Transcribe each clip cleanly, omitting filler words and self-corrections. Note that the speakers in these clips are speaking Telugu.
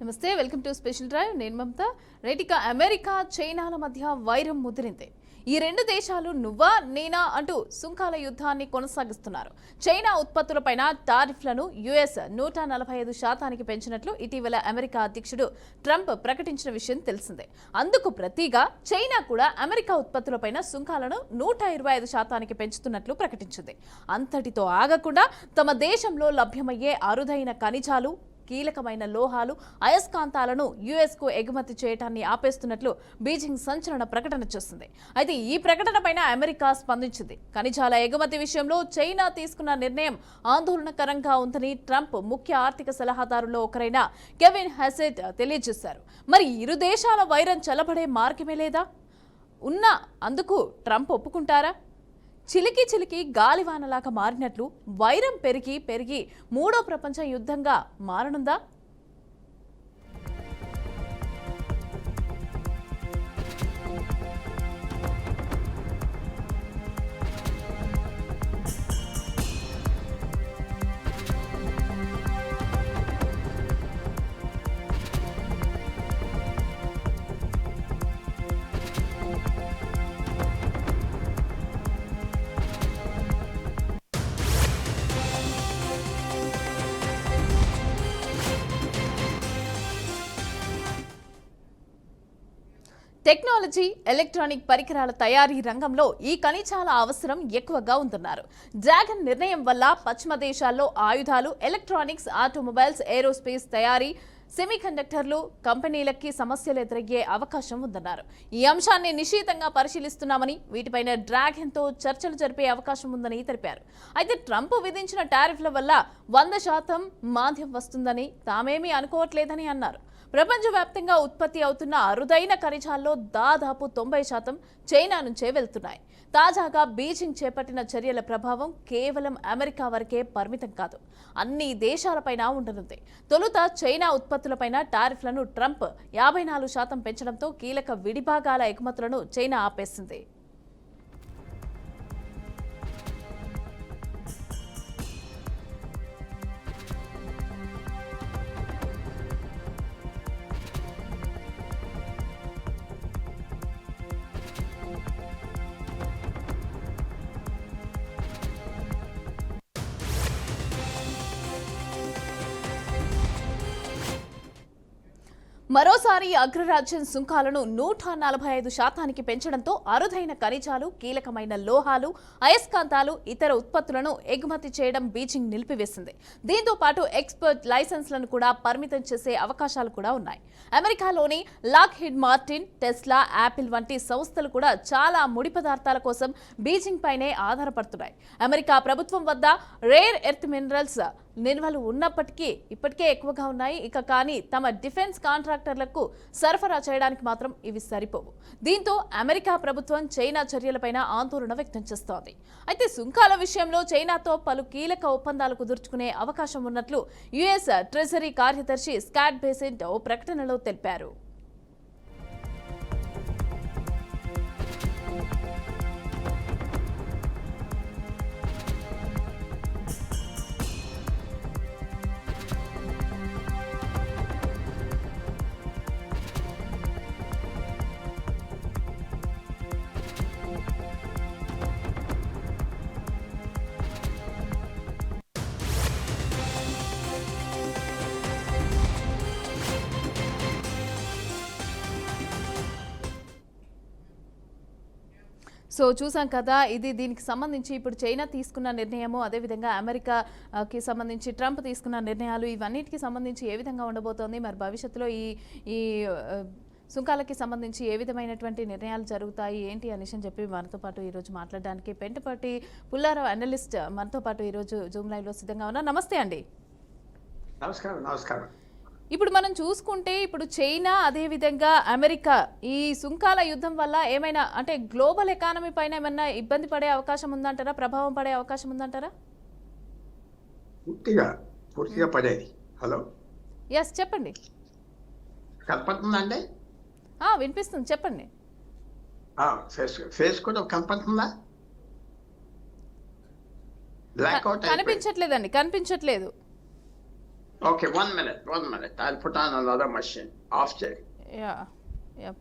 నమస్తే, వెల్కమ్ టు స్పెషల్ డ్రైవ్. నేను మమత. రైట్, అమెరికా చైనాల మధ్య వైరం ముదిరింది. ఈ రెండు దేశాలు నువ్వా నేనా అంటూ సుంకాల యుద్ధాన్ని కొనసాగిస్తున్నారు. చైనా ఉత్పత్తులపైన టారిఫ్లను యుఎస్ 145% పెంచినట్లు ఇటీవల అమెరికా అధ్యక్షుడు ట్రంప్ ప్రకటించిన విషయం తెలిసిందే. అందుకు ప్రతిగా చైనా కూడా అమెరికా ఉత్పత్తులపైన సుంకాలను 125% పెంచుతున్నట్లు ప్రకటించింది. అంతటితో ఆగకుండా తమ దేశంలో లభ్యమయ్యే అరుదైన ఖనిజాలు, కీలకమైన లోహాలు, అయస్కాంతాలను యుఎస్కు ఎగుమతి చేయడాన్ని ఆపేస్తున్నట్లు బీజింగ్ సంచలన ప్రకటన చేసింది. అయితే ఈ ప్రకటనపైన అమెరికా స్పందించింది. ఖనిజాల ఎగుమతి విషయంలో చైనా తీసుకున్న నిర్ణయం ఆందోళనకరంగా ఉందని ట్రంప్ ముఖ్య ఆర్థిక సలహాదారుల్లో ఒకరైన కెవిన్ హెసెట్ తెలియజేశారు. మరి ఇరు దేశాల వైరం చల్లబడే మార్గమే లేదా? ఉన్నా అందుకు ట్రంప్ ఒప్పుకుంటారా? చిలికి చిలికి గాలివానలాగా మారినట్లు వైరం పెరిగి పెరిగి మూడో ప్రపంచ యుద్ధంగా మారనుందా? టెక్నాలజీ, ఎలక్ట్రానిక్ పరికరాల తయారీ రంగంలో ఈ ఖనిజాల అవసరం ఎక్కువగా ఉందన్నారు. డ్రాగన్ నిర్ణయం వల్ల పశ్చిమ దేశాల్లో ఆయుధాలు, ఎలక్ట్రానిక్స్, ఆటోమొబైల్స్, ఏరోస్పేస్ తయారీ, సెమీకండక్టర్లు కంపెనీలకి సమస్యలు ఎదురయ్యే అవకాశం ఉందన్నారు. ఈ అంశాన్ని నిశితంగా పరిశీలిస్తున్నామని, వీటిపైన డ్రాగన్తో చర్చలు జరిపే అవకాశం ఉందని తెలిపారు. అయితే ట్రంప్ విధించిన టారిఫ్ల వల్ల 100% మాంద్యం వస్తుందని తామేమీ అనుకోవట్లేదని అన్నారు. ప్రపంచవ్యాప్తంగా ఉత్పత్తి అవుతున్న అరుదైన ఖనిజాల్లో దాదాపు 90% చైనా నుంచే వెళ్తున్నాయి. తాజాగా బీజింగ్ చేపట్టిన చర్యల ప్రభావం కేవలం అమెరికా వరకే పరిమితం కాదు, అన్ని దేశాలపైన ఉండనుంది. తొలుత చైనా ఉత్పత్తులపైన టారిఫ్లను ట్రంప్ 54% పెంచడంతో కీలక విడిభాగాల ఎగుమతులను చైనా ఆపేసింది. మరోసారి అగ్రరాజ్యం సుంకాలను 145% పెంచడంతో అరుదైన ఖనిజాలు, కీలకమైన లోహాలు, అయస్కాంతాలు, ఇతర ఉత్పత్తులను ఎగుమతి చేయడం బీజింగ్ నిలిపివేసింది. దీంతో పాటు ఎక్స్పోర్ట్ లైసెన్స్లను కూడా పరిమితం చేసే అవకాశాలు కూడా ఉన్నాయి. అమెరికాలోని లాక్హీడ్ మార్టిన్, టెస్లా, యాపిల్ వంటి సంస్థలు కూడా చాలా ముడి పదార్థాల కోసం బీజింగ్ పైనే ఆధారపడుతున్నాయి. అమెరికా ప్రభుత్వం వద్ద రేర్ ఎర్త్ మినరల్స్ నిల్వలు ఉన్నప్పటికీ ఇప్పటికే ఎక్కువగా ఉన్నాయి. కానీ తమ డిఫెన్స్ కాంట్రాక్టర్లకు సరఫరా చేయడానికి మాత్రం ఇవి సరిపోవు. దీంతో అమెరికా ప్రభుత్వం చైనా చర్యలపైన ఆందోళన వ్యక్తం చేస్తోంది. అయితే సుంకాల విషయంలో చైనాతో పలు కీలక ఒప్పందాలు కుదుర్చుకునే అవకాశం ఉన్నట్లు యుఎస్ ట్రెజరీ కార్యదర్శి స్కాట్ బేసెంట్ ఓ ప్రకటనలో తెలిపారు. సో చూసాం కదా, ఇది దీనికి సంబంధించి ఇప్పుడు చైనా తీసుకున్న నిర్ణయము, అదేవిధంగా అమెరికాకి సంబంధించి ట్రంప్ తీసుకున్న నిర్ణయాలు, ఇవన్నిటికి సంబంధించి ఏ విధంగా ఉండబోతోంది, మరి భవిష్యత్తులో ఈ సుంకాలకి సంబంధించి ఏ విధమైనటువంటి నిర్ణయాలు జరుగుతాయి ఏంటి అనేసి అని చెప్పి మనతో పాటు ఈరోజు మాట్లాడడానికి పెంటపాటి పుల్లారావు అనలిస్ట్ మనతో పాటు ఈరోజు జూమ్ లైవ్లో సిద్ధంగా ఉన్నారు. నమస్తే అండి. నమస్కారం. ఇప్పుడు మనం చూసుకుంటే ఇప్పుడు చైనా అదేవిధంగా అమెరికా ఈ సుంకాల యుద్ధం వల్ల ఏమైనా అంటే గ్లోబల్ ఎకానమీ పైన ఏమైనా ఇబ్బంది పడే అవకాశం ఉందంటారా, ప్రభావం పడే అవకాశం ఉందంటారా? పూర్తిగా పడేది. హలో, ఎస్ చెప్పండి. కనపడుతుందండి? వినిపిస్తుంది, చెప్పండి. ఫేస్ కూడా కనపడుతుందా? కనిపించట్లేదండి, కనిపించట్లేదు. Okay, 1 minute, 1 minute. I'll put on another machine. Off check. Yeah yeah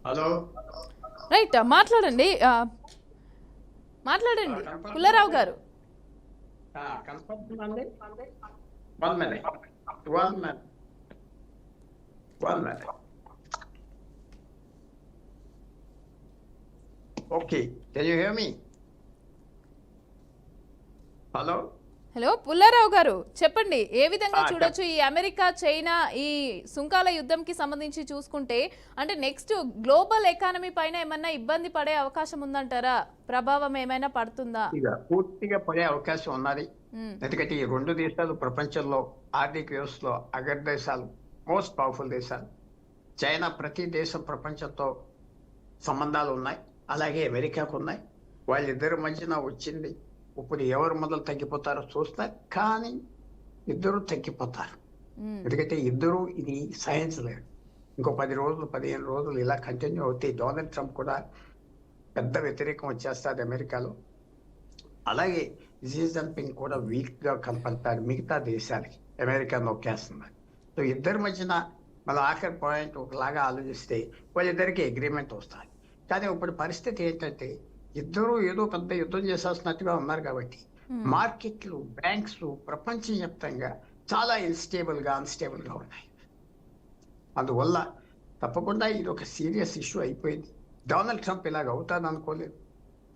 Hello. Right మాట్లాడండి మాట్లాడండి పుల్లారావు గారు. కనపడుతుందండి? 1 minute. 1 minute. 1 minute. Okay, can you hear me? Hello? Hello Pullarao గారు, చెప్పండి ఏ విధంగా చెప్ప- చూడొచ్చు ఈ అమెరికా చైనా ఈ సుంకాల యుద్ధంకి సంబంధించి చూసుకుంటే, అంటే నెక్స్ట్ గ్లోబల్ ఎకానమీ పైన ఏమన్నా ఇబ్బంది పడే అవకాశం ఉందంటారా? ప్రభావం ఏమైనా పడుతుందా? ఇక పూర్తిగా పడే అవకాశం ఉన్నది. మ్మ్. ఎందుకంటే ఈ రెండు దేశాలు ప్రపంచంలో ఆర్థిక వ్యవస్థలో అగ్ర దేశాలు, మోస్ట్ పవర్ఫుల్ దేశాలు. చైనా ప్రతి దేశం ప్రపంచంతో సంబంధాలు ఉన్నాయి, అలాగే అమెరికాకు ఉన్నాయి. వాళ్ళిద్దరి మధ్యన వచ్చింది. ఇప్పుడు ఎవరు మొదలు తగ్గిపోతారో చూస్తారు, కానీ ఇద్దరు తగ్గిపోతారు. మ్మ్. ఎందుకంటే ఇద్దరు ఇది సైన్స్ లేదు. ఇంకో 10 రోజులు 15 రోజులు ఇలా కంటిన్యూ అవుతాయి. డొనాల్డ్ ట్రంప్ కూడా పెద్ద వ్యతిరేకం వచ్చేస్తుంది అమెరికాలో. అలాగే జీ జిన్పింగ్ కూడా వీక్గా కనపడతాడు మిగతా దేశాలకి, అమెరికా నొక్కేస్తున్నారు. సో ఇద్దరి మధ్యన మళ్ళీ ఆఖరి పాయింట్ ఒకలాగా ఆలోచిస్తే వాళ్ళిద్దరికి అగ్రిమెంట్ వస్తుంది. కానీ ఇప్పుడు పరిస్థితి ఏంటంటే ఇద్దరు ఏదో పెద్ద యుద్ధం చేసేస్తున్నట్టుగా ఉన్నారు కాబట్టి మార్కెట్లు, బ్యాంక్స్ ప్రపంచవ్యాప్తంగా చాలా అన్స్టేబుల్గా ఉన్నాయి. అందువల్ల తప్పకుండా ఇది ఒక సీరియస్ ఇష్యూ అయిపోయింది. డొనాల్డ్ ట్రంప్ ఇలాగ అవుతాను అనుకోలేదు.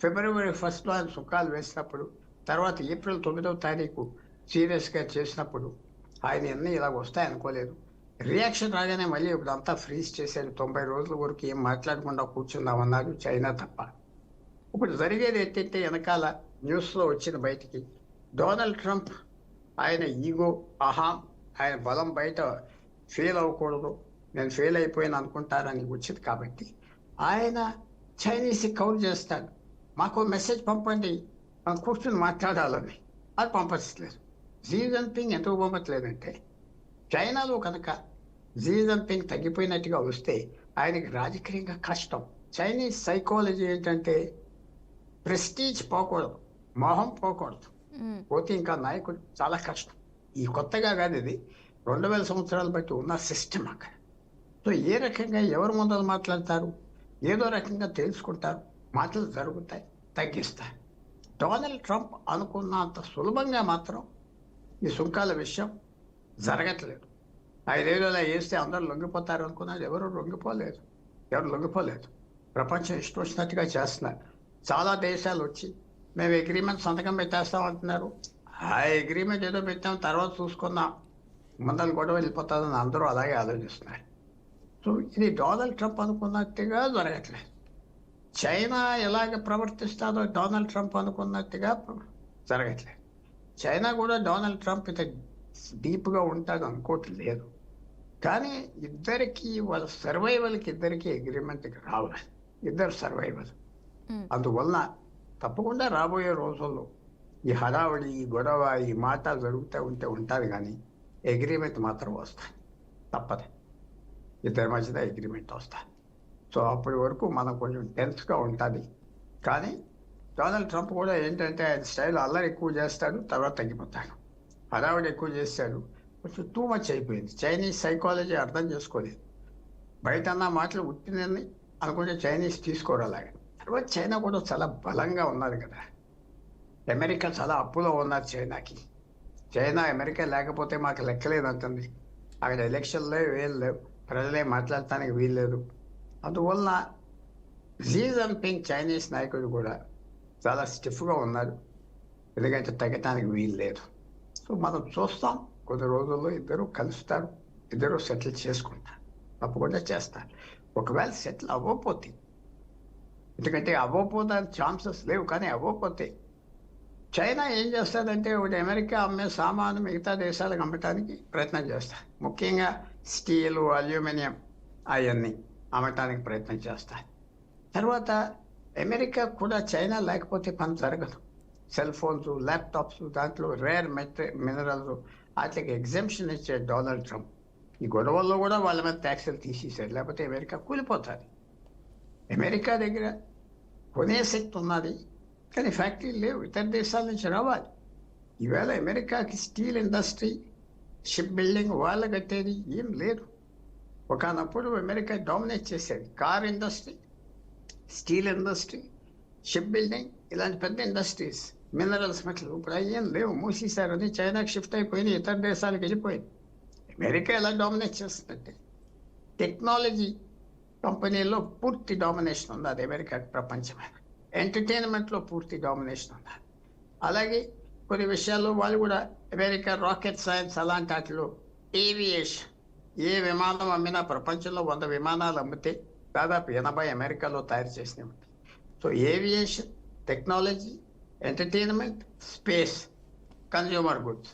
February 1 ఆయన సుఖాలు వేసినప్పుడు, తర్వాత April 9వ తారీఖు సీరియస్గా చేసినప్పుడు ఆయన అన్నీ ఇలాగ వస్తాయి అనుకోలేదు. రియాక్షన్ రాగానే మళ్ళీ ఇప్పుడు అంతా ఫ్రీజ్ చేశారు. 90 రోజుల వరకు ఏం మాట్లాడకుండా కూర్చుందామన్నారు, చైనా తప్ప. ఇప్పుడు జరిగేది ఏంటంటే వెనకాల న్యూస్లో వచ్చిన బయటికి డొనాల్డ్ ట్రంప్ ఆయన ఈగో, అహాం, ఆయన బలం బయట ఫెయిల్ అవ్వకూడదు, నేను ఫెయిల్ అయిపోయాను అనుకుంటారని వచ్చింది. కాబట్టి ఆయన చైనీస్ కౌల్ చేస్తాడు, మాకు మెసేజ్ పంపండి, మనం కూర్చొని మాట్లాడాలని. అది పంపించలేదు. జీ జిన్పింగ్ ఎందుకు పంపట్లేదంటే చైనాలో కనుక జీ జిన్పింగ్ తగ్గిపోయినట్టుగా వస్తే ఆయనకి రాజకీయంగా కష్టం. చైనీస్ సైకాలజీ ఏంటంటే ప్రెస్టీజ్ పోకూడదు, మోహం పోకూడదు. మ్మ్. పోతే ఇంకా నాయకుడు చాలా కష్టం. ఈ కొత్తగా కాదు, ఇది 2000 సంవత్సరాలు బట్టి ఉన్న సిస్టమ్ అక్కడ. సో ఏ రకంగా ఎవరు ముందర మాట్లాడతారు, ఏదో రకంగా తెలుసుకుంటారు, మాటలు జరుగుతాయి, తగ్గిస్తారు. డొనాల్డ్ ట్రంప్ అనుకున్నంత సులభంగా మాత్రం ఈ సుంకాల విషయం జరగట్లేదు. 5 ఏళ్ళలో వేస్తే అందరూ లొంగిపోతారు అనుకున్నారు, ఎవరు లొంగిపోలేదు. ప్రపంచం ఇష్టం వచ్చినట్టుగా చేస్తున్నారు. చాలా దేశాలు వచ్చి మేము అగ్రిమెంట్ సంతకం పెట్టేస్తాం అంటున్నారు. ఆ అగ్రిమెంట్ ఏదో పెట్టాం, తర్వాత చూసుకుందాం, ముందర గొడవ వెళ్ళిపోతుందని అందరూ అలాగే ఆలోచిస్తున్నారు. సో ఇది డొనాల్డ్ ట్రంప్ అనుకున్నట్టుగా జరగట్లేదు. చైనా ఎలాగ ప్రవర్తిస్తుందో డొనాల్డ్ ట్రంప్ అనుకున్నట్టుగా జరగట్లేదు. చైనా కూడా డొనాల్డ్ ట్రంప్ ఇంత డీప్గా ఉంటాడు అనుకోవట్లేదు. కానీ ఇద్దరికి వాళ్ళ సర్వైవల్కి ఇద్దరికి అగ్రిమెంట్కి రావాలి, ఇద్దరు సర్వైవల్. మ్మ్. అందువల్ల తప్పకుండా రాబోయే రోజుల్లో ఈ హడావడి, ఈ గొడవ, ఈ మాట జరుగుతూ ఉంటుంది, కానీ అగ్రిమెంట్ మాత్రం వస్తుంది, తప్పదు. ఇద్దరి మధ్యన అగ్రిమెంట్ వస్తుంది. సో అప్పటి వరకు మనం కొంచెం టెన్స్గా ఉంటుంది. కానీ డొనాల్డ్ ట్రంప్ కూడా ఏంటంటే ఆయన స్టైల్ అల్లరి ఎక్కువ చేస్తాడు, తర్వాత తగ్గిపోతాడు. హడావడి ఎక్కువ చేస్తాడు, కొంచెం టూ మచ్ అయిపోయింది. చైనీస్ సైకాలజీ అర్థం చేసుకోలేదు. బయట అన్న మాటలు ఉట్టినని అనుకుంటే చైనీస్ తీసుకోరు అలాగే. తర్వాత చైనా కూడా చాలా బలంగా ఉన్నది కదా. అమెరికా చాలా అప్పులో ఉన్నారు చైనాకి. చైనా అమెరికా లేకపోతే మాకు లెక్కలేదు అంటుంది. అక్కడ ఎలక్షన్లే వీలు లేవు, ప్రజలే మాట్లాడటానికి వీల్లేదు. అందువల్ల జీ జిన్పింగ్ చైనీస్ నాయకుడు కూడా చాలా స్టిఫ్గా ఉన్నారు, ఎందుకంటే తగ్గటానికి వీలు లేదు. సో మనం చూస్తాం, కొద్ది రోజుల్లో ఇద్దరు కలుస్తారు, ఇద్దరు సెటిల్ చేసుకుంటారు, తప్పకుండా చేస్తారు. ఒకవేళ సెటిల్ అవ్వకపోతే, ఎందుకంటే అవ్వకపోతే ఛాన్సెస్ లేవు, కానీ అవ్వకపోతే చైనా ఏం చేస్తుందంటే ఒకటి అమెరికా అమ్మే సామాను మిగతా దేశాలకు అమ్మటానికి ప్రయత్నం చేస్తారు. ముఖ్యంగా స్టీలు, అల్యూమినియం అవన్నీ అమ్మటానికి ప్రయత్నం చేస్తారు. తర్వాత అమెరికా కూడా చైనా లేకపోతే పని జరగదు. సెల్ ఫోన్స్, ల్యాప్టాప్స్, దాంట్లో రేర్ మినరల్స్ వాటికి ఎగ్జామ్షన్ ఇచ్చే డొనాల్డ్ ట్రంప్. ఈ గొడవల్లో కూడా వాళ్ళ మీద ట్యాక్సులు తీసేశారు, లేకపోతే అమెరికా కూలిపోతుంది. అమెరికా దగ్గర కొనే శక్తి ఉన్నది, కానీ ఫ్యాక్టరీలు లేవు, ఇతర దేశాల నుంచి రావాలి. ఈవేళ అమెరికాకి స్టీల్ ఇండస్ట్రీ, షిప్ బిల్డింగ్ వాళ్ళు కట్టేది ఏం లేదు. ఒకనప్పుడు అమెరికా డామినేట్ చేసేది car industry, steel industry, ship building, ఇలాంటి పెద్ద ఇండస్ట్రీస్, మినరల్స్ మెటల్. ఇప్పుడు అయ్యేం లేవు, మూసేశారు. అది చైనాకి షిఫ్ట్ అయిపోయింది, ఇతర దేశాలకు వెళ్ళిపోయింది. అమెరికా ఎలా డామినేట్ చేస్తుందంటే టెక్నాలజీ కంపెనీల్లో పూర్తి డామినేషన్ ఉంది, అది అమెరికాకి ప్రపంచమైన. ఎంటర్టైన్మెంట్లో పూర్తి డామినేషన్ ఉంది. అలాగే కొన్ని విషయాల్లో వాళ్ళు కూడా అమెరికా రాకెట్ సైన్స్ అలాంటి వాటిలో ఏవియేషన్, ఏ విమానం అమ్మినా ప్రపంచంలో 100 విమానాలు అమ్మితే దాదాపు 80 అమెరికాలో తయారు చేసినవి ఉంటాయి. So aviation, technology, entertainment, space, consumer goods,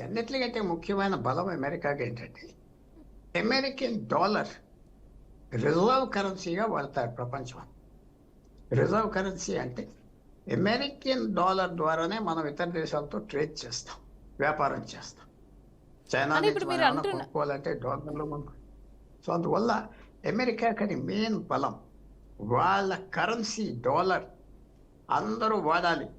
అన్నిటికంటే ముఖ్యమైన బలం అమెరికాకి ఏంటంటే అమెరికన్ డాలర్ రిజర్వ్ కరెన్సీగా వాడతారు ప్రపంచం. రిజర్వ్ కరెన్సీ అంటే అమెరికన్ డాలర్ ద్వారానే మనం ఇతర దేశాలతో ట్రేడ్ చేస్తాం, వ్యాపారం చేస్తాం. చైనా అంటే నుంచి ఇప్పుడు మనం మీరు ఏమైనా కొనుక్కోవాలంటే డాలర్లో కొనుక్కో. సో అందువల్ల అమెరికాకి మెయిన్ బలం వాళ్ళ కరెన్సీ డాలర్. అందరూ వాడాలి,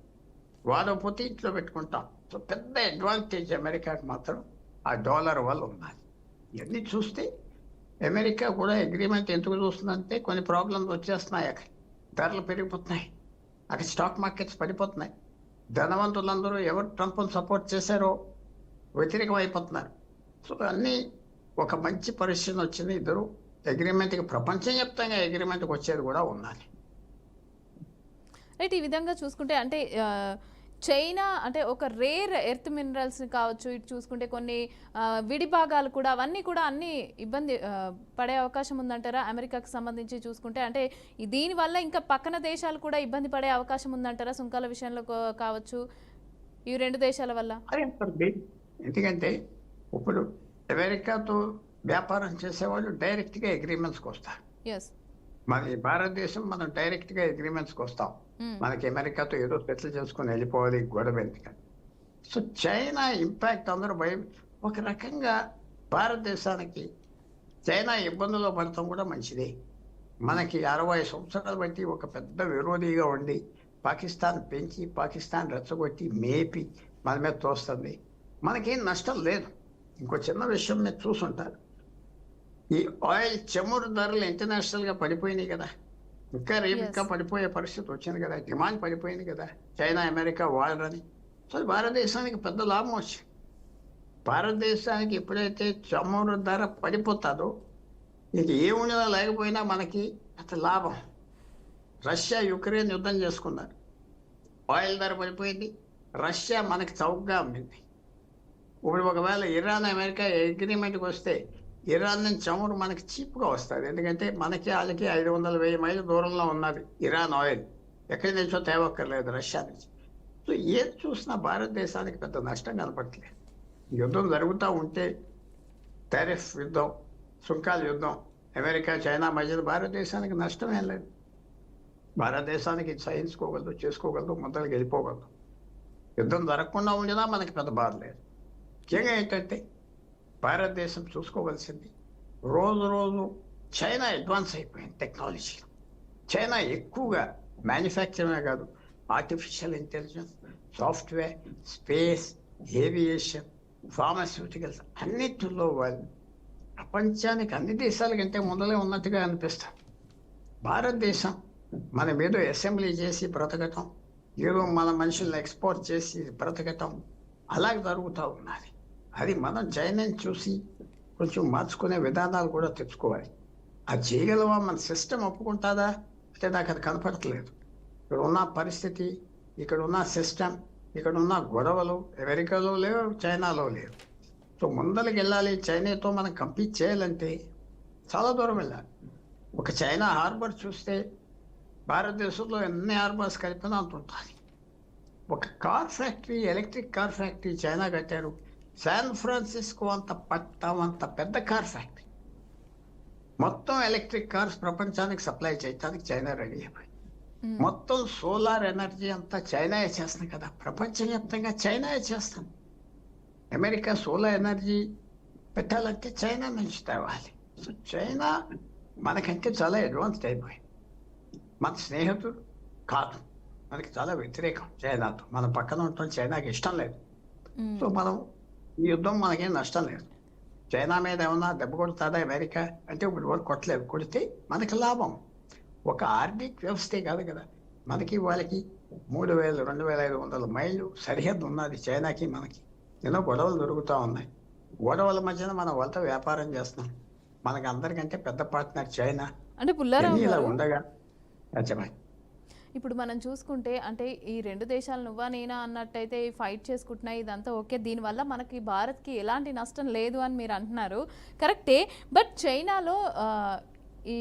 వాడకపోతే ఇంట్లో పెట్టుకుంటాం. సో పెద్ద అడ్వాంటేజ్ అమెరికాకి మాత్రం ఆ డాలర్ వల్ల ఉన్నది. ఇవన్నీ చూస్తే అమెరికా కూడా అగ్రిమెంట్ ఎందుకు చూస్తుందంటే కొన్ని ప్రాబ్లమ్స్ వచ్చేస్తున్నాయి, అక్కడ ధరలు పెరిగిపోతున్నాయి, అక్కడ స్టాక్ మార్కెట్స్ పడిపోతున్నాయి. ధనవంతులందరూ ఎవరు ట్రంప్ను సపోర్ట్ చేశారో వ్యతిరేకం అయిపోతున్నారు. సో అన్నీ ఒక మంచి పరిస్థితి వచ్చింది. ఇద్దరు అగ్రిమెంట్కి ప్రపంచవ్యాప్తంగా అగ్రిమెంట్కి వచ్చేది కూడా ఉన్నది. రైట్. ఈ విధంగా చూసుకుంటే అంటే చైనా అంటే ఒక రేర్ ఎర్త్ మినరల్స్ కావచ్చు, ఇటు చూసుకుంటే కొన్ని విడి భాగాలు కూడా అవన్నీ కూడా అన్ని ఇబ్బంది పడే అవకాశం ఉందంటారా అమెరికాకి సంబంధించి చూసుకుంటే? అంటే దీనివల్ల ఇంకా పక్కన దేశాలు కూడా ఇబ్బంది పడే అవకాశం ఉందంటారా సుంకాల విషయంలో కావచ్చు ఈ రెండు దేశాల వల్ల? ఎందుకంటే ఇప్పుడు అమెరికాతో వ్యాపారం చేసేవాళ్ళు డైరెక్ట్గా అగ్రిమెంట్స్కి వస్తారు. మన భారతదేశం మనం డైరెక్ట్గా అగ్రిమెంట్స్కి వస్తాం. మనకి అమెరికాతో ఏదో సెటిల్ చేసుకుని వెళ్ళిపోవాలి, గొడవ ఎందుకని. సో చైనా ఇంపాక్ట్ అందరూ భయం. ఒక రకంగా భారతదేశానికి చైనా ఇబ్బందుల్లో పడటం కూడా మంచిదే. మనకి 60 సంవత్సరాలు బట్టి ఒక పెద్ద విరోధిగా ఉండి పాకిస్తాన్ పెంచి, పాకిస్తాన్ రెచ్చగొట్టి, మేపి మన మీద తోస్తుంది. మనకేం నష్టం లేదు. ఇంకో చిన్న విషయం మీరు చూసుంటారు, ఈ ఆయిల్ చమురు ధరలు ఇంటర్నేషనల్గా పడిపోయినాయి కదా, ఇంకా రేపు ఇంకా పడిపోయే పరిస్థితి వచ్చింది కదా, డిమాండ్ పడిపోయింది కదా, చైనా అమెరికా వాడరని. సో భారతదేశానికి పెద్ద లాభం వచ్చింది. భారతదేశానికి ఎప్పుడైతే చమురు ధర పడిపోతుందో ఇక ఏ ఉండినా లేకపోయినా మనకి అంత లాభం. రష్యా యుక్రెయిన్ యుద్ధం చేసుకున్నారు, ఆయిల్ ధర పడిపోయింది, రష్యా మనకి చౌకగా అమ్మింది. ఇప్పుడు ఒకవేళ ఇరాన్ అమెరికా అగ్రిమెంట్కి వస్తే ఇరాన్ నుంచి చమురు మనకి చీప్గా వస్తుంది. ఎందుకంటే మనకి వాళ్ళకి 500-1000 మైళ్ళ దూరంలో ఉన్నది ఇరాన్ ఆయిల్, ఎక్కడి నుంచో తేవక్కర్లేదు రష్యా నుంచి. సో ఏది చూసినా భారతదేశానికి పెద్ద నష్టం కనపడట్లేదు. యుద్ధం జరుగుతూ ఉంటే టారిఫ్ యుద్ధం, సుంకాల యుద్ధం అమెరికా చైనా మధ్యలో భారతదేశానికి నష్టమేం లేదు. భారతదేశానికి సహించుకోగలదు, చేసుకోగలదు, ముందరికి వెళ్ళిపోగలదు. యుద్ధం జరగకుండా ఉండినా మనకి పెద్ద బాధ లేదు. ముఖ్యంగా ఏంటంటే భారతదేశం చూసుకోవాల్సింది, రోజు రోజు చైనా అడ్వాన్స్ అయిపోయింది టెక్నాలజీ. చైనా ఎక్కువగా మ్యానుఫ్యాక్చరింగే కాదు, artificial intelligence, software, space, aviation, pharmaceuticals అన్నిటిలో వాళ్ళు ప్రపంచానికి అన్ని దేశాల కంటే ముందలే ఉన్నట్టుగా అనిపిస్తారు. భారతదేశం మన మీద అసెంబ్లీ చేసి బ్రతకటం, ఏదో మన మనుషులను ఎక్స్పోర్ట్ చేసి బ్రతకటం అలాగే జరుగుతూ ఉన్నది. అది మనం చైనాని చూసి కొంచెం మార్చుకునే విధానాలు కూడా తెచ్చుకోవాలి. అది చేయగలవా? మన సిస్టమ్ ఒప్పుకుంటుందా అంటే నాకు అది కనపడట్లేదు. ఇక్కడ ఉన్న పరిస్థితి, ఇక్కడ ఉన్న సిస్టమ్, ఇక్కడ ఉన్న గొడవలు అమెరికాలో లేవు, చైనాలో లేవు. సో ముందరికి వెళ్ళాలి. చైనాతో మనం కంపీట్ చేయాలంటే చాలా దూరం వెళ్ళాలి. ఒక చైనా హార్బర్ చూస్తే భారతదేశంలో ఎన్ని హార్బర్స్ కలిపినా అంత ఉంటుంది. ఒక car factory, electric car factory China కట్టారు. శాన్ ఫ్రాన్సిస్కో అంత పెద్ద కార్ ఫ్యాక్టరీ. మొత్తం ఎలక్ట్రిక్ కార్స్ ప్రపంచానికి సప్లై చేయడానికి చైనా రెడీ అయిపోయింది. మొత్తం సోలార్ ఎనర్జీ అంతా చైనాయే చేస్తుంది కదా, ప్రపంచవ్యాప్తంగా చైనాయే చేస్తుంది. అమెరికా సోలార్ ఎనర్జీ పెట్టాలంటే చైనా నుంచి తేవాలి. సో చైనా మనకంటే చాలా అడ్వాన్స్డ్ అయిపోయింది. మన స్నేహితుడు కాదు, మనకి చాలా వ్యతిరేకం చైనాతో. మన పక్కన ఉండటం చైనాకి ఇష్టం లేదు. సో మనం ఈ యుద్ధం మనకేం నష్టం లేదు. చైనా మీద ఏమన్నా దెబ్బ కొడుతుందా అమెరికా అంటే ఇప్పుడు వరకు కొట్టలేదు. కొడితే మనకి లాభం. ఒక ఆర్థిక వ్యవస్థే కాదు కదా, మనకి వాళ్ళకి 3,000 2,500 మైళ్ళు సరిహద్దు ఉన్నది చైనాకి మనకి. ఎన్నో గొడవలు దొరుకుతూ ఉన్నాయి. గొడవల మధ్యన మనం వాళ్ళతో వ్యాపారం చేస్తున్నాం. మనకి అందరికంటే పెద్ద పార్ట్నర్ చైనా. అంటే పుల్లారావు ఇలా గారు, ఉండగా చెప్పండి. ఇప్పుడు మనం చూసుకుంటే అంటే ఈ రెండు దేశాలు నువ్వా నేనా అన్నట్టయితే ఫైట్ చేసుకుంటున్నాయి, ఇదంతా ఓకే, దీనివల్ల మనకి భారత్కి ఎలాంటి నష్టం లేదు అని మీరు అంటున్నారు, కరెక్టే. బట్ చైనాలో ఈ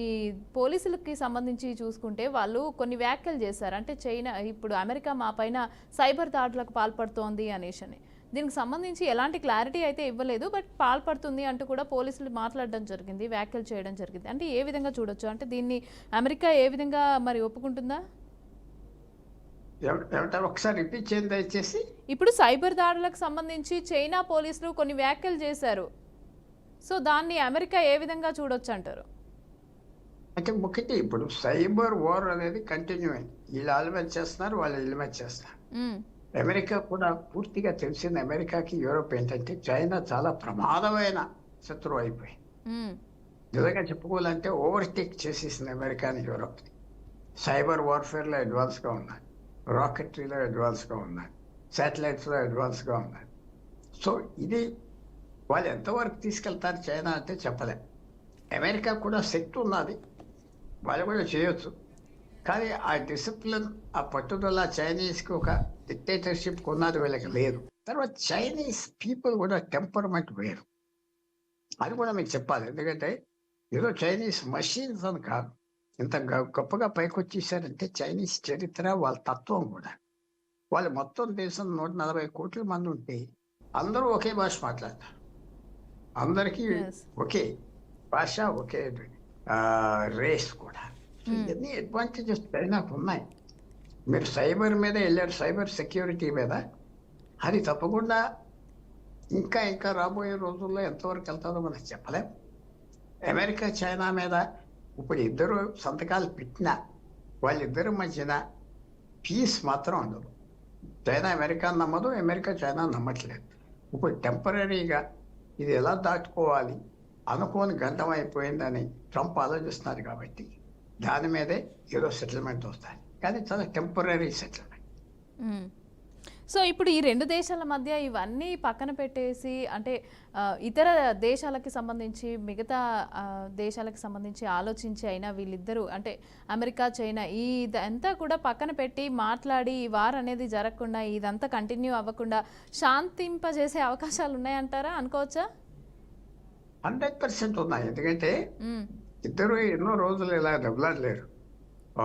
పోలీసులకి సంబంధించి చూసుకుంటే వాళ్ళు కొన్ని వ్యాఖ్యలు చేశారు. అంటే చైనా ఇప్పుడు అమెరికా మా పైన సైబర్ దాడులకు పాల్పడుతోంది అనేసి అని. దీనికి సంబంధించి ఎలాంటి క్లారిటీ అయితే ఇవ్వలేదు, బట్ పాల్పడుతుంది అంటూ కూడా పోలీసులు మాట్లాడడం జరిగింది, వ్యాఖ్యలు చేయడం జరిగింది. అంటే ఏ విధంగా చూడొచ్చు? అంటే దీన్ని అమెరికా ఏ విధంగా మరి ఒప్పుకుంటుందా? ఒకసారి రిపీట్ చేయండి దయచేసి. ఇప్పుడు సైబర్ దాడులకు సంబంధించి చైనా పోలీసులు కొన్ని వ్యాఖ్యలు చేశారు. సో దాన్ని అమెరికా ఏ విధంగా చూడొచ్చు అంటారు? అంటే ఒకటి, ఇప్పుడు సైబర్ వార్ అనేది కంటిన్యూ అయింది. వీళ్ళు ఎలిమెంట్ చేస్తున్నారు, వాళ్ళు ఎలిమెంట్ చేస్తున్నారు. అమెరికా కూడా పూర్తిగా తెలిసింది. అమెరికాకి యూరోప్ ఏంటంటే చైనా చాలా ప్రమాదమైన శత్రువు అయిపోయింది. నిజంగా చెప్పుకోవాలంటే ఓవర్టేక్ చేసేసింది అమెరికాని యూరోప్. సైబర్ వార్ఫేర్లో అడ్వాన్స్గా ఉన్నాయి, రాకెటరీలో అడ్వాన్స్గా ఉన్నాయి, శాటిలైట్స్లో అడ్వాన్స్గా ఉన్నాయి. సో ఇది వాళ్ళు ఎంతవరకు తీసుకెళ్తారు చైనా అంటే చెప్పలేం. అమెరికా కూడా శక్తి ఉన్నది, వాళ్ళు కూడా చేయొచ్చు. కానీ ఆ డిసిప్లిన్, ఆ పట్టుదల చైనీస్కి ఒక డిక్టేటర్షిప్ ఉన్నది వీళ్ళకి లేదు. తర్వాత చైనీస్ పీపుల్ కూడా టెంపర్మెంట్ వేరు, అది కూడా మీకు చెప్పాలి. ఎందుకంటే ఏదో చైనీస్ మషీన్స్ అని కాదు, ఇంత గొప్పగా పైకి వచ్చేసారంటే చైనీస్ చరిత్ర, వాళ్ళ తత్వం కూడా. వాళ్ళు మొత్తం దేశం 140 కోట్ల మంది ఉంటే అందరూ ఒకే భాష మాట్లాడతారు. అందరికీ ఒకే భాష, ఒకే రేస్ కూడా. ఇవన్నీ అడ్వాంటేజెస్ చైనాకు ఉన్నాయి. మీరు సైబర్ మీద వెళ్ళారు, సైబర్ సెక్యూరిటీ మీద, అది తప్పకుండా ఇంకా రాబోయే రోజుల్లో ఎంతవరకు వెళ్తారో మనకు చెప్పలేం. అమెరికా చైనా మీద ఇప్పుడు ఇద్దరు సంతకాలు పెట్టినా వాళ్ళిద్దరి మధ్యన పీస్ మాత్రం ఉండదు. చైనా అమెరికా నమ్మదు, అమెరికా చైనా నమ్మట్లేదు. ఇప్పుడు టెంపరీగా ఇది ఎలా దాటుకోవాలి అనుకోని గంటం అయిపోయిందని ట్రంప్ ఆలోచిస్తున్నారు. కాబట్టి దాని మీదే ఏదో సెటిల్మెంట్ వస్తాయి, కానీ చాలా టెంపరీ సెటిల్మెంట్. సో ఇప్పుడు ఈ రెండు దేశాల మధ్య ఇవన్నీ పక్కన పెట్టేసి, అంటే ఇతర దేశాలకి సంబంధించి, మిగతా దేశాలకు సంబంధించి ఆలోచించి అయినా వీళ్ళిద్దరూ అంటే అమెరికా చైనా ఇదంతా కూడా పక్కన పెట్టి మాట్లాడి ఈ వార్ అనేది జరగకుండా, ఇదంతా కంటిన్యూ అవ్వకుండా శాంతింపజేసే అవకాశాలు ఉన్నాయంటారా? అనుకోవచ్చా? 100% ఉన్నాయి. ఎందుకంటే ఇద్దరు ఎన్నో రోజులు ఇలా దెబ్బలాడలేరు.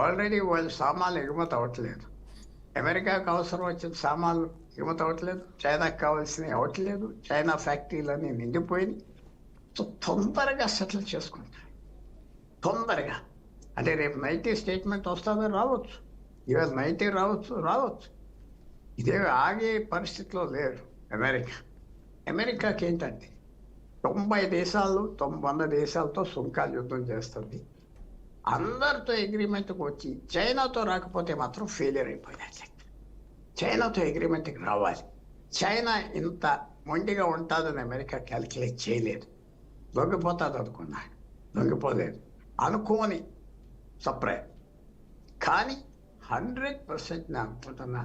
ఆల్రెడీ వాళ్ళు సామాన్లు ఎగుమతి అవ్వట్లేదు. అమెరికాకు అవసరం వచ్చిన సామాన్లు ఎగుమతి అవ్వట్లేదు, చైనాకు కావాల్సినవి అవ్వట్లేదు. చైనా ఫ్యాక్టరీలన్నీ నిండిపోయినాయి. సో తొందరగా సెటిల్ చేసుకుంటారు, తొందరగా. అంటే రేపు నైట్ స్టేట్మెంట్ వస్తుందో రావచ్చు, ఇవాళ నైటే రావచ్చు. ఇదే ఆగే పరిస్థితిలో లేరు అమెరికాకి ఏంటంటే 90 దేశాలు 100 దేశాలతో సుంకాలు యుద్ధం చేస్తుంది. అందరితో అగ్రిమెంట్కి వచ్చి చైనాతో రాకపోతే మాత్రం ఫెయిలియర్ అయిపోయినట్లే. చైనాతో అగ్రిమెంట్కి రావాలి. చైనా ఇంత మొండిగా ఉంటుందని అమెరికా క్యాలిక్యులేట్ చేయలేదు. లొంగిపోతుంది అనుకున్నాడు, లొంగిపోలేదు. అనుకోని సప్రయర్. కానీ 100% నేను అనుకుంటున్నా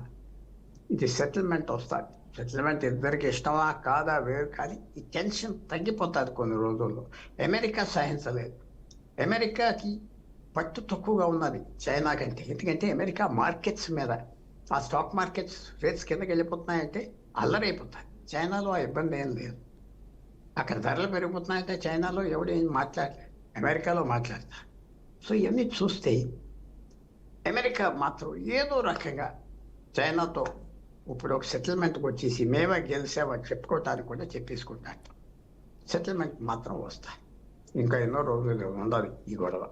ఇది సెటిల్మెంట్ వస్తుంది. సెటిల్మెంట్ ఇద్దరికి ఇష్టమా కాదా వేరు, కానీ ఈ టెన్షన్ తగ్గిపోతుంది కొన్ని రోజుల్లో. అమెరికా సహించలేదు. అమెరికాకి పట్టు తక్కువగా ఉన్నది చైనా కంటే. ఎందుకంటే అమెరికా మార్కెట్స్ మీద, ఆ స్టాక్ మార్కెట్స్ రేట్స్ కిందకి వెళ్ళిపోతున్నాయంటే అల్లరైపోతాయి. చైనాలో ఆ ఇబ్బంది ఏం లేదు. అక్కడ ధరలు పెరిగిపోతున్నాయంటే చైనాలో ఎవడేం మాట్లాడలేదు, అమెరికాలో మాట్లాడతారు. సో ఇవన్నీ చూస్తే అమెరికా మాత్రం ఏదో రకంగా చైనాతో ఇప్పుడు ఒక సెటిల్మెంట్కి వచ్చేసి మేమే గెలిచామని చెప్పుకోవటానికి కూడా చెప్పేసుకుంటారు. సెటిల్మెంట్ మాత్రం వస్తాయి. ఇంకా ఎన్నో రోజులు ఉండదు ఈ గొడవ.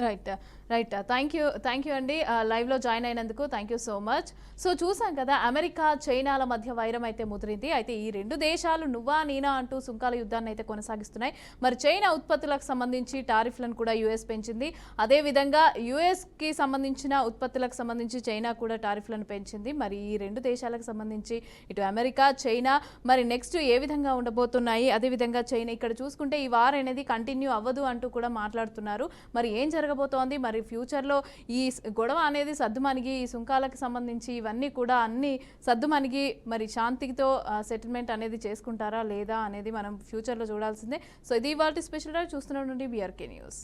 రైట్ రైట్ థ్యాంక్ యూ అండి లైవ్లో జాయిన్ అయినందుకు thank you so much. So చూసాం కదా, అమెరికా చైనాల మధ్య వైరం అయితే ముదిరింది. అయితే ఈ రెండు దేశాలు నువ్వా నేనా అంటూ సుంకాల యుద్ధాన్ని అయితే కొనసాగిస్తున్నాయి. మరి చైనా ఉత్పత్తులకు సంబంధించి టారిఫ్లను కూడా యుఎస్ పెంచింది. అదేవిధంగా యుఎస్కి సంబంధించిన ఉత్పత్తులకు సంబంధించి చైనా కూడా టారిఫ్లను పెంచింది. మరి ఈ రెండు దేశాలకు సంబంధించి ఇటు అమెరికా చైనా మరి నెక్స్ట్ ఏ విధంగా ఉండబోతున్నాయి, అదేవిధంగా చైనా ఇక్కడ చూసుకుంటే ఈ వార్ అనేది కంటిన్యూ అవ్వదు అంటూ కూడా మాట్లాడుతున్నారు. మరి ఏం జరగబోతోంది, మరి ఫ్యూచర్లో ఈ గొడవ అనేది సద్దుమణిగి ఈ సుంకాలకు సంబంధించి ఇవన్నీ కూడా అన్ని సద్దుమణిగి మరి శాంతితో సెటిల్మెంట్ అనేది చేసుకుంటారా లేదా అనేది మనం ఫ్యూచర్లో చూడాల్సిందే. సో ఇది ఇవాల్టి స్పెషల్ డ్రైవ్. చూస్తున్న నుండి బీఆర్కే న్యూస్.